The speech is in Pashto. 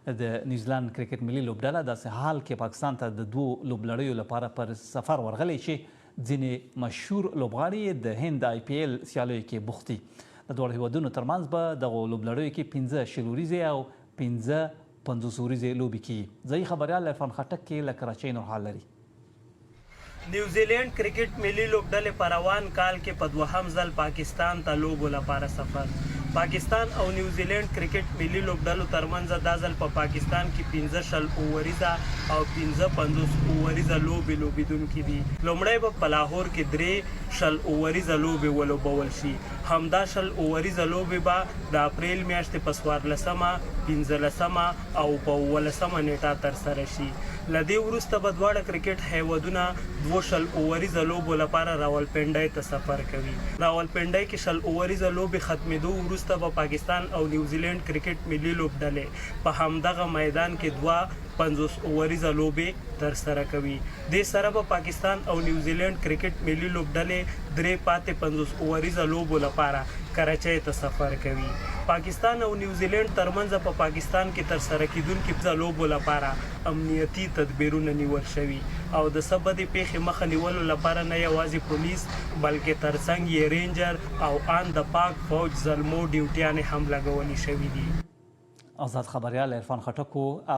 د نیوزیلند کرکټ ملي لوبډله داسې حال کې پاکستان ته د 2 لوبلړیو لپاره پر سفر ورغلی چې ځینې مشهور لوبغاړي د هند آی پی ایل سیالیو کې بوخت دي. د دواړو هیوادونو ترمنځ به دغو لوبلړیو کې 15 شلوریزې او 15 پنځوسوریزې لوبې کیږي. ځایي خبریال عرفان خټک کې له کراچۍ نور حال لري. نیوزیلینډ کرکټ ملي لوبډلې په روان کال کې په دوهم ځل پاکستان ته لوبو لپاره سفر. پاکستان او نیوزیلینډ کرکټ ملي لوبډلو ترمنځ دا ځل په پاکستان کې 15 اووریزه او 15 اووریزه لوبې لوبېدونکي دي. لومړی به په لاهور کې 3 اووریزه لوبې ولوبول شي. همدا 3 اووریزه لوبې به د اپریل میاشتې په 14مه 15مه او په 18مه نیټه ترسره شي. له دې وروسته به دواړه کرکټ هیوادونه 2 اووریزه لوبو لپاره راولپنډۍ ته سفر کوي. راولپنډۍ کې 2 اووریزه لوبې ختمېدو وروسته به پاکستان او نیوزیلینډ کرکټ ملي لوبډلې په همدغه میدان کې 50 اووریزه لوبې ترسره کوي. دې سره به پاکستان او نیوزیلینډ کرکټ ملي لوبډلې 50 اووریزه لوبو لپاره کراچۍ ته سفر کوي. پاکستان او نیوزیلینډ ترمنځ په پاکستان کې ترسره کیدونکو لوبو لپاره امنیتي تدبیرونه نیول شوي او د څه بدې پیښې مخه نیولو لپاره نه یوازې پولیس بلکې ترڅنګ یې رینجر او ان د پاک فوج زلمو ډیوټیانې هم لګولې شوي دي. آزاد خبریال عرفان خټک